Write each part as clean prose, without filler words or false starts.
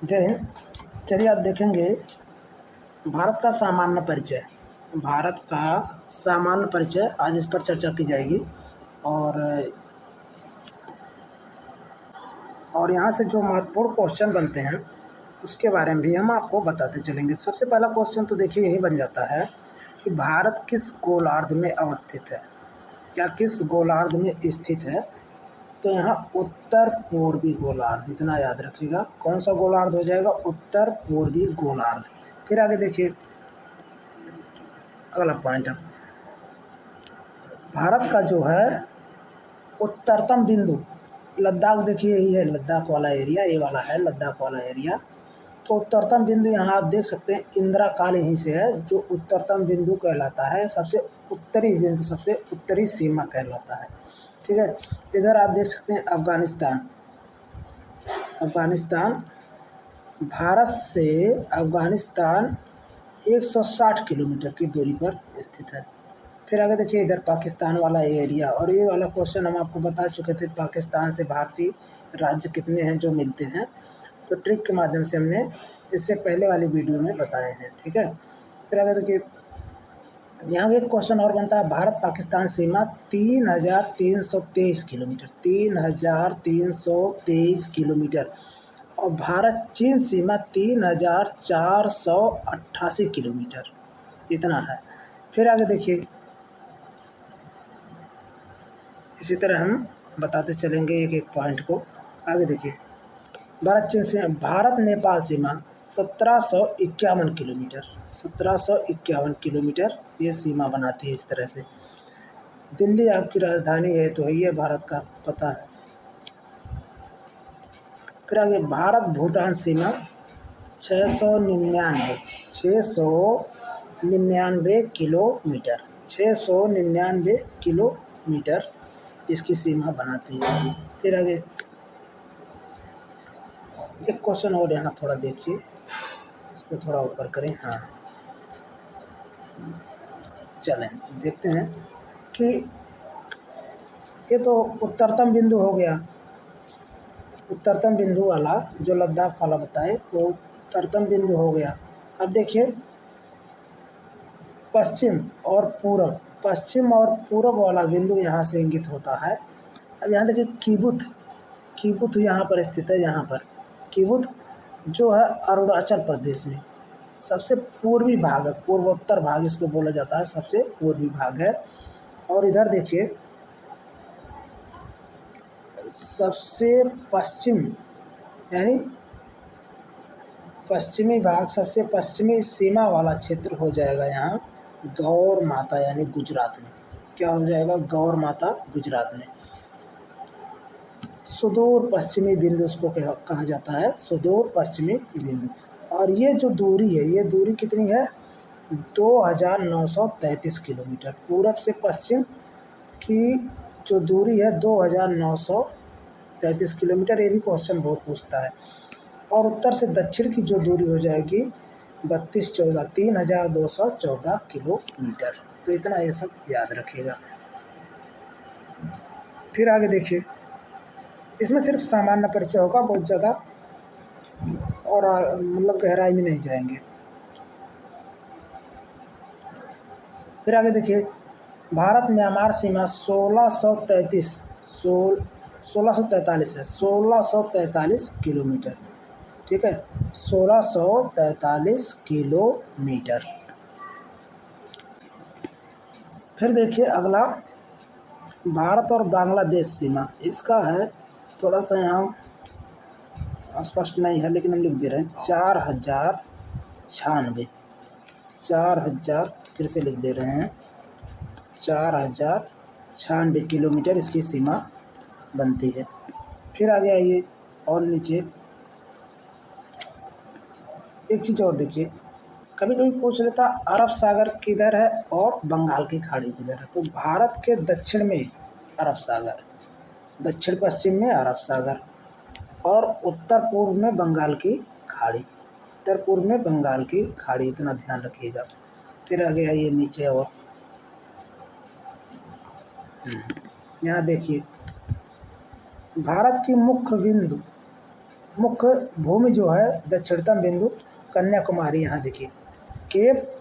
जय हिंद। चलिए आज देखेंगे भारत का सामान्य परिचय। भारत का सामान्य परिचय आज इस पर चर्चा की जाएगी और यहाँ से जो महत्वपूर्ण क्वेश्चन बनते हैं उसके बारे में भी हम आपको बताते चलेंगे। सबसे पहला क्वेश्चन तो देखिए यही बन जाता है कि भारत किस गोलार्ध में अवस्थित है, क्या किस गोलार्ध में स्थित है। तो यहाँ उत्तर पूर्वी गोलार्ध, इतना याद रखिएगा। कौन सा गोलार्ध हो जाएगा? उत्तर पूर्वी गोलार्ध। फिर आगे देखिए अगला पॉइंट है, भारत का जो है उत्तरतम बिंदु लद्दाख, देखिए यही है लद्दाख वाला एरिया, ये वाला है लद्दाख वाला एरिया। तो उत्तरतम बिंदु यहाँ आप देख सकते हैं इंदिरा काल यहीं से है, जो उत्तरतम बिंदु कहलाता है, सबसे उत्तरी बिंदु, सबसे उत्तरी सीमा कहलाता है। ठीक है, इधर आप देख सकते हैं अफगानिस्तान। भारत से अफगानिस्तान 160 किलोमीटर की दूरी पर स्थित है। फिर आगे देखिए इधर पाकिस्तान वाला एरिया, और ये वाला क्वेश्चन हम आपको बता चुके थे, पाकिस्तान से भारतीय राज्य कितने हैं जो मिलते हैं, तो ट्रिक के माध्यम से हमने इससे पहले वाली वीडियो में बताए हैं। ठीक है, फिर आगे देखिए यहाँ एक क्वेश्चन और बनता है, भारत पाकिस्तान सीमा 3323 किलोमीटर, 3323 किलोमीटर, और भारत चीन सीमा 3488 किलोमीटर, इतना है। फिर आगे देखिए इसी तरह हम बताते चलेंगे एक एक पॉइंट को। आगे देखिए भारत चीन सीमा, भारत नेपाल सीमा 1751 किलोमीटर, 1751 किलोमीटर ये सीमा बनाती है इस तरह से। दिल्ली आपकी राजधानी है तो ये भारत का पता है। फिर आगे भारत भूटान सीमा 699 किलोमीटर, 699 किलोमीटर इसकी सीमा बनाती है। फिर आगे एक क्वेश्चन और यहाँ थोड़ा देखिए, इसको थोड़ा ऊपर करें। हाँ चलें देखते हैं कि ये तो उत्तरतम बिंदु हो गया, उत्तरतम बिंदु वाला जो लद्दाख वाला बताए वो उत्तरतम बिंदु हो गया। अब देखिए पश्चिम और पूरब वाला बिंदु यहाँ से इंगित होता है। अब यहाँ देखिए कीबुत यहाँ पर स्थित है, यहाँ पर कीबुत जो है अरुणाचल प्रदेश में सबसे पूर्वी भाग है, पूर्वोत्तर भाग इसको बोला जाता है, सबसे पूर्वी भाग है। और इधर देखिए सबसे पश्चिम यानी पश्चिमी भाग, सबसे पश्चिमी सीमा वाला क्षेत्र हो जाएगा यहाँ गौर माता, यानी गुजरात में। क्या हो जाएगा? गौर माता गुजरात में। सुदूर पश्चिमी बिंदु उसको कहा जाता है, सुदूर पश्चिमी बिंदु। और ये जो दूरी है, ये दूरी कितनी है? 2933 किलोमीटर। पूरब से पश्चिम की जो दूरी है 2933 किलोमीटर, ये भी क्वेश्चन बहुत पूछता है। और उत्तर से दक्षिण की जो दूरी हो जाएगी 3214 किलोमीटर। तो इतना ये सब याद रखिएगा। फिर आगे देखिए इसमें सिर्फ सामान्य परिचय होगा, बहुत ज़्यादा और मतलब गहराई में नहीं जाएंगे। फिर आगे देखिए भारत म्यांमार सीमा 1643 है, 1643 किलोमीटर। ठीक है, 1643 किलोमीटर। फिर देखिए अगला भारत और बांग्लादेश सीमा, इसका है थोड़ा सा यहाँ स्पष्ट नहीं है लेकिन हम लिख दे रहे हैं 4096, फिर से लिख दे रहे हैं 4096 किलोमीटर इसकी सीमा बनती है। फिर आगे आइए और नीचे एक चीज़ और देखिए, कभी कभी पूछ लेता अरब सागर किधर है और बंगाल की खाड़ी किधर है। तो भारत के दक्षिण में अरब सागर, दक्षिण पश्चिम में अरब सागर, और उत्तर पूर्व में बंगाल की खाड़ी, उत्तर पूर्व में बंगाल की खाड़ी, इतना ध्यान रखिएगा। फिर आगे आइए नीचे और यहाँ देखिए भारत की मुख्य बिंदु मुख्य भूमि जो है दक्षिणतम बिंदु कन्याकुमारी, यहाँ देखिए केप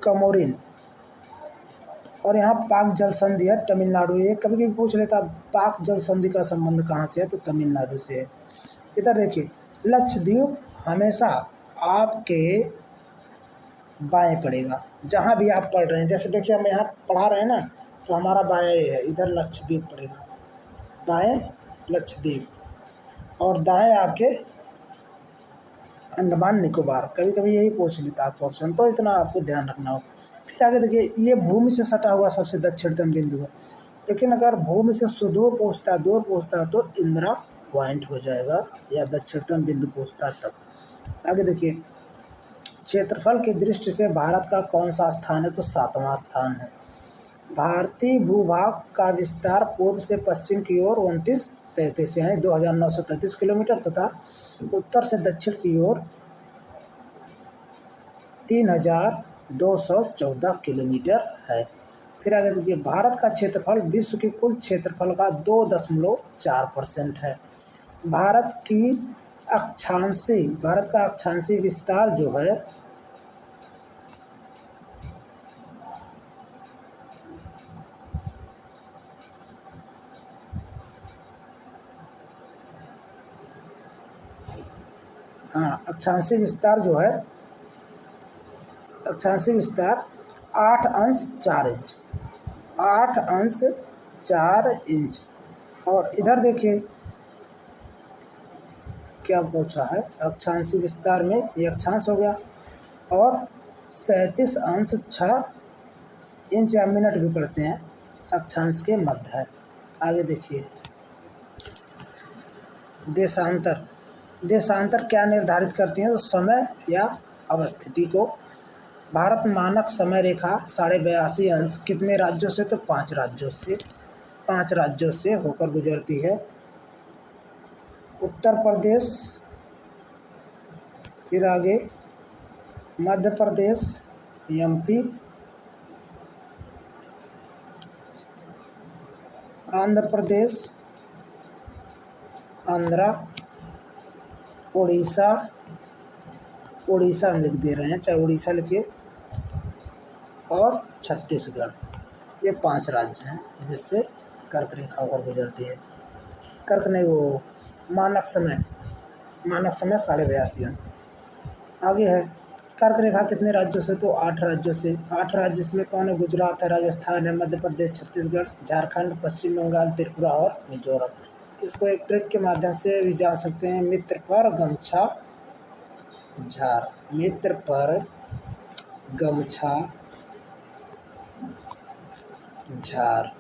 कमोरिन, और यहाँ पाक जल संधि है तमिलनाडु। ये कभी कभी पूछ लेता पाक जल संधि का संबंध कहाँ से है, तो तमिलनाडु से है। इधर देखिए लक्षद्वीप हमेशा आपके बाएं पड़ेगा, जहाँ भी आप पढ़ रहे हैं। जैसे देखिए हम यहाँ पढ़ा रहे हैं ना, तो हमारा बाएं ये है, इधर लक्षद्वीप पड़ेगा, बाएं लक्षद्वीप, और दाएं आपके अंडमान निकोबार। कभी कभी यही पूछ लेता है क्वेश्चन, तो इतना आपको ध्यान रखना हो। फिर आगे देखिए ये भूमि से सटा हुआ सबसे दक्षिणतम बिंदु है, लेकिन अगर भूमि से सुदूर पूछता है, दूर पूछता है, तो इंदिरा पॉइंट हो जाएगा, या दक्षिणतम बिंदु पूछता है तब। आगे देखिए क्षेत्रफल की दृष्टि से भारत का कौन सा स्थान है, तो 7वां स्थान है। भारतीय भूभाग का विस्तार पूर्व से पश्चिम की ओर 2933 यानी 2933 किलोमीटर तथा उत्तर से दक्षिण की ओर 3214 किलोमीटर है। फिर आगे देखिए भारत का क्षेत्रफल विश्व के कुल क्षेत्रफल का 2.4% है। भारत का अक्षांशीय विस्तार जो है अक्षांशीय विस्तार 8 अंश 4 इंच। और इधर देखिए क्या पूछा है, अक्षांशीय विस्तार में ये अक्षांश हो गया, और 37 अंश 6 इंच या मिनट भी पढ़ते हैं, अक्षांश के मध्य है। आगे देखिए देशांतर क्या निर्धारित करती हैं, तो समय या अवस्थिति को। भारत मानक समय रेखा 82.5 अंश कितने राज्यों से, तो 5 राज्यों से होकर गुजरती है। उत्तर प्रदेश, फिर आगे मध्य प्रदेश, एमपी, आंध्र प्रदेश, आंध्रा, उड़ीसा हम लिख दे रहे हैं, चाहे उड़ीसा लिखिए, और छत्तीसगढ़। ये 5 राज्य हैं जिससे कर्क रेखा होकर गुजरती है। कर्क नहीं, वो मानक समय 82.5 अंश। आगे है कर्क रेखा कितने राज्यों से, तो 8 राज्यों से। 8 राज्य इसमें कौन है, गुजरात है, राजस्थान है, मध्य प्रदेश, छत्तीसगढ़, झारखंड, पश्चिम बंगाल, त्रिपुरा और मिजोरम। इसको एक ट्रिक के माध्यम से भी जान सकते हैं, मित्र पर गमछा झार, मित्र पर गमछा झार,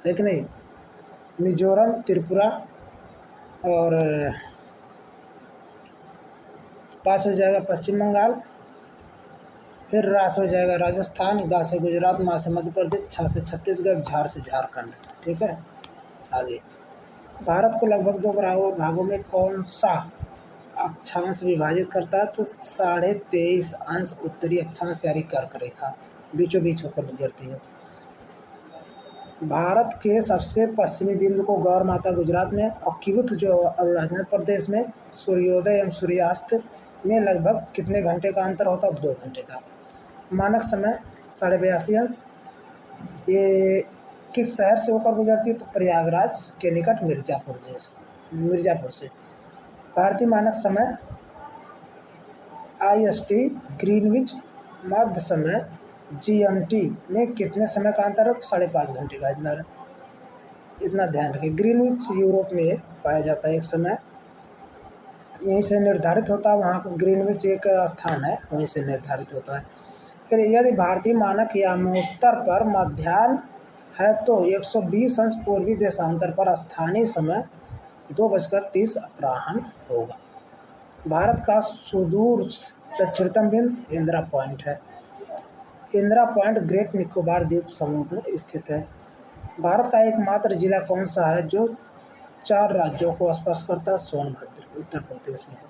है कि नहीं। मिजोरम, त्रिपुरा और पास हो जाएगा पश्चिम बंगाल, फिर रास हो जाएगा राजस्थान, गा से गुजरात, मा से मध्य प्रदेश, छा से छत्तीसगढ़, झार से झारखंड। ठीक है। आगे भारत को लगभग 2 भागों में कौन सा अक्षांश विभाजित करता है, तो 23.5 अंश उत्तरी अक्षांश यानी कर्क रेखा बीचों बीच होकर गुजरती है। भारत के सबसे पश्चिमी बिंदु को गौर माता गुजरात में, और किबुथ जो अरुणाचल प्रदेश में सूर्योदय एवं सूर्यास्त में लगभग कितने घंटे का अंतर होता है, 2 घंटे का। मानक समय 82.5 अंश। ये किस शहर से होकर गुजरती है, तो प्रयागराज के निकट मिर्ज़ापुर से। भारतीय मानक समय IST ग्रीनविच मध्य समय GMT में कितने समय का अंतर है, तो 5.5 घंटे का इतना ध्यान रखें। ग्रीनविच यूरोप में पाया जाता है एक समय, यहीं से निर्धारित होता है, वहाँ का ग्रीनविच एक स्थान है, वहीं से निर्धारित होता है। फिर यदि भारतीय मानक यामोत्तर पर मध्याह्न है, तो 120 अंश पूर्वी देशांतर पर स्थानीय समय 2:30 अपराह्न होगा। भारत का सुदूर दक्षिणतम बिंदु इंदिरा पॉइंट है। इंदिरा पॉइंट ग्रेट निकोबार द्वीप समूह में स्थित है। भारत का एकमात्र जिला कौन सा है जो 4 राज्यों को स्पर्श करता है, सोनभद्र, उत्तर प्रदेश में है।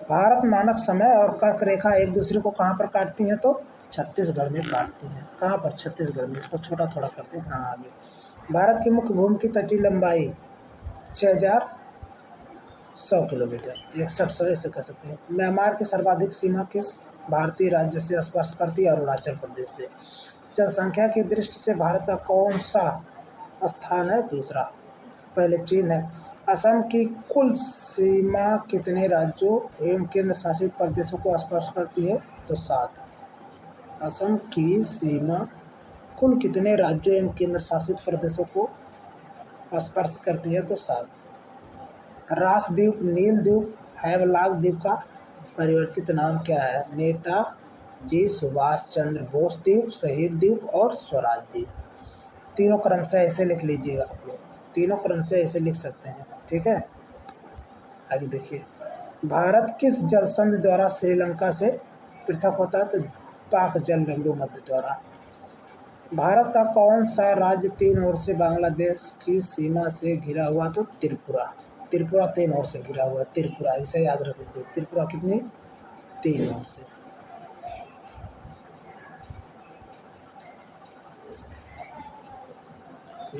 भारत मानक समय और कर्क रेखा एक दूसरे को कहाँ पर काटती हैं, तो छत्तीसगढ़ में काटती हैं। कहाँ पर, छत्तीसगढ़ में। इसको छोटा थोड़ा करते हैं। हाँ आगे भारत की मुख्य भूमि की तटीय लंबाई 6100 किलोमीटर, 6100 ऐसे कह सकते हैं। म्यांमार की सर्वाधिक सीमा किस भारतीय राज्य से स्पर्श करती है? अरुणाचल प्रदेश से। जनसंख्या की दृष्टि से भारत का कौन सा स्थान है? दूसरा। पहले चीन है। असम की कुल सीमा कितने राज्यों एवं केंद्र शासित प्रदेशों को स्पर्श करती है? तो 7। असम की सीमा कुल कितने राज्यों एवं केंद्र शासित प्रदेशों को स्पर्श करती है? तो 7। रासद्वीप, नील द्वीप, हैवलॉक द्वीप का परिवर्तित नाम क्या है? नेताजी सुभाष चंद्र बोस द्वीप, शहीद द्वीप और स्वराज द्वीप। तीनों क्रम से ऐसे लिख लीजिएगा आप लोग, तीनों क्रम से ऐसे लिख सकते हैं, ठीक है। आगे देखिए, भारत किस जल संधि द्वारा श्रीलंका से पृथक होता है? तो पाक जल रंगो मध्य द्वारा। भारत का कौन सा राज्य 3 ओर से बांग्लादेश की सीमा से घिरा हुआ? तो त्रिपुरा। त्रिपुरा 3 ओर से घिरा हुआ है, त्रिपुरा, इसे याद रख लीजिए। त्रिपुरा कितनी? 3 ओर से।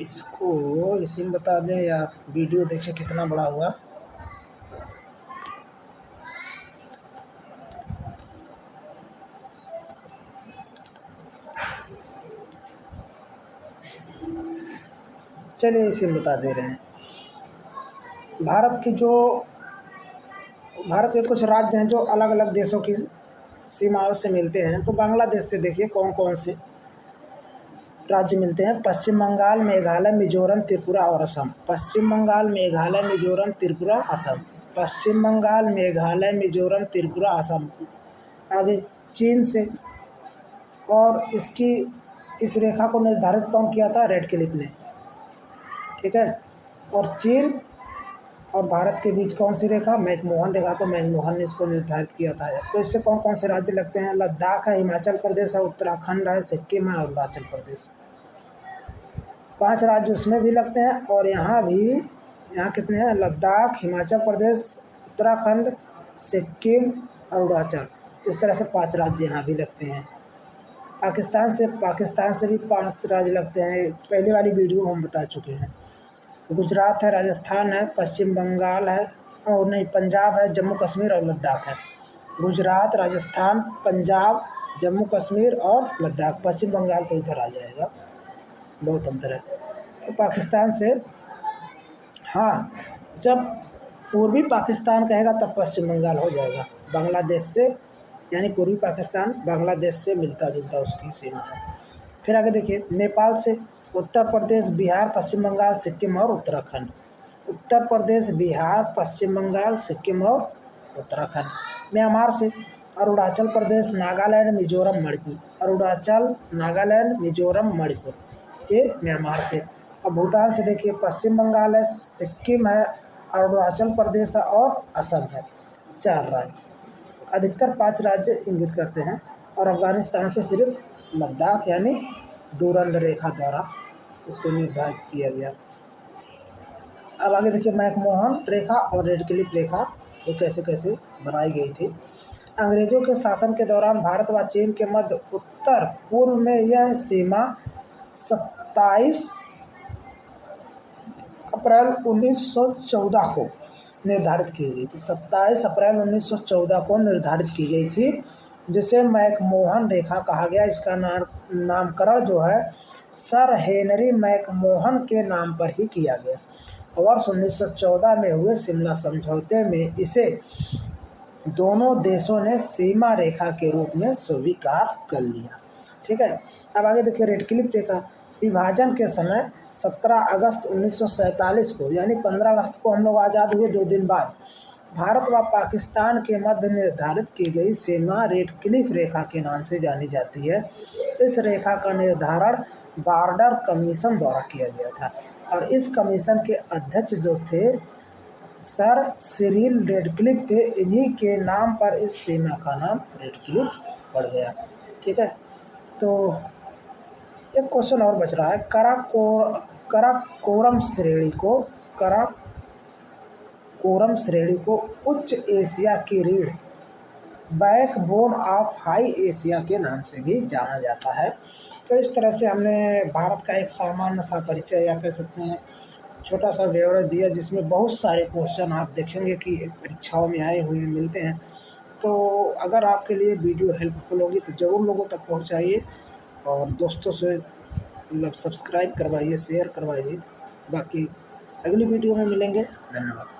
इसको इसी में बता दें या वीडियो देखिए कितना बड़ा हुआ। चलिए इसी में बता दे रहे हैं। भारत के कुछ राज्य हैं जो अलग अलग देशों की सीमाओं से मिलते हैं। तो बांग्लादेश से देखिए कौन कौन से राज्य मिलते हैं। पश्चिम बंगाल, मेघालय, मिजोरम, त्रिपुरा और असम। पश्चिम बंगाल, मेघालय, मिजोरम, त्रिपुरा, असम। पश्चिम बंगाल, मेघालय, मिजोरम, त्रिपुरा, असम। आगे चीन से, और इस रेखा को निर्धारित कौन किया था? रेड क्लिफ ने, ठीक है। और चीन और भारत के बीच कौन सी रेखा? मैकमोहन रेखा। तो मैकमोहन ने इसको निर्धारित किया था। तो इससे कौन कौन से राज्य लगते हैं? लद्दाख है, हिमाचल प्रदेश है, उत्तराखंड है, सिक्किम है, अरुणाचल प्रदेश। 5 राज्य उसमें भी लगते हैं और यहाँ कितने हैं? लद्दाख, हिमाचल प्रदेश, उत्तराखंड, सिक्किम, अरुणाचल। इस तरह से 5 राज्य यहाँ भी लगते हैं। पाकिस्तान से भी 5 राज्य लगते हैं। पहले वाली वीडियो में हम बता चुके हैं। गुजरात है, राजस्थान है, पश्चिम बंगाल है, और नहीं, पंजाब है, जम्मू कश्मीर और लद्दाख है। गुजरात, राजस्थान, पंजाब, जम्मू कश्मीर और लद्दाख। पश्चिम बंगाल तो इधर आ जाएगा, बहुत अंतर है। तो पाकिस्तान से, हाँ, जब पूर्वी पाकिस्तान कहेगा तब पश्चिम बंगाल हो जाएगा। बांग्लादेश से, यानी पूर्वी पाकिस्तान बांग्लादेश से मिलता जुलता उसकी सीमा है। फिर आगे देखिए, नेपाल से उत्तर प्रदेश, बिहार, पश्चिम बंगाल, सिक्किम और उत्तराखंड। उत्तर प्रदेश, बिहार, पश्चिम बंगाल, सिक्किम और उत्तराखंड। म्यांमार से अरुणाचल प्रदेश, नागालैंड, मिजोरम, मणिपुर। अरुणाचल, नागालैंड, मिजोरम, मणिपुर, ये म्यांमार से। अब भूटान से देखिए, पश्चिम बंगाल है, सिक्किम है, अरुणाचल प्रदेश है और असम है। 4 राज्य, अधिकतर 5 राज्य इंगित करते हैं। और अफगानिस्तान से सिर्फ लद्दाख, यानी डूरंड रेखा द्वारा इसको निर्धारित किया गया। अब आगे देखिए, मैकमोहन रेखा और रेड क्लिफ रेखा ये कैसे कैसे बनाई गई थी। अंग्रेजों के शासन के दौरान भारत व चीन के मध्य उत्तर पूर्व में यह सीमा 27 अप्रैल 1914 को निर्धारित की गई थी। 27 अप्रैल 1914 को निर्धारित की गई थी, जिसे मैकमोहन रेखा कहा गया। इसका नामकरण जो है सर हेनरी मैकमोहन के नाम पर ही किया गया। वर्ष 1914 में हुए शिमला समझौते में इसे दोनों देशों ने सीमा रेखा के रूप में स्वीकार कर लिया, ठीक है। अब आगे देखिए, रेड क्लिफ रेखा। विभाजन के समय 17 अगस्त 1947 को, यानी 15 अगस्त को हम लोग आज़ाद हुए, 2 दिन बाद, भारत व पाकिस्तान के मध्य निर्धारित की गई सीमा रेड क्लिफ रेखा के नाम से जानी जाती है। इस रेखा का निर्धारण बॉर्डर कमीशन द्वारा किया गया था और इस कमीशन के अध्यक्ष जो थे सर सिरिल रेडक्लिफ थे। इन्हीं के नाम पर इस सीमा का नाम रेड क्लिफ पड़ गया, ठीक है। तो एक क्वेश्चन और बच रहा है। काराकोरम श्रेणी को उच्च एशिया की रीढ़, बैकबोन ऑफ हाई एशिया के नाम से भी जाना जाता है। तो इस तरह से हमने भारत का एक सामान्य सा परिचय, या कह सकते हैं छोटा सा ब्यौरा दिया जिसमें बहुत सारे क्वेश्चन आप देखेंगे कि परीक्षाओं में आए हुए मिलते हैं। तो अगर आपके लिए वीडियो हेल्पफुल होगी तो ज़रूर लोगों तक पहुंचाइए और दोस्तों से मतलब सब्सक्राइब करवाइए, शेयर करवाइए। बाकी अगली वीडियो में मिलेंगे। धन्यवाद।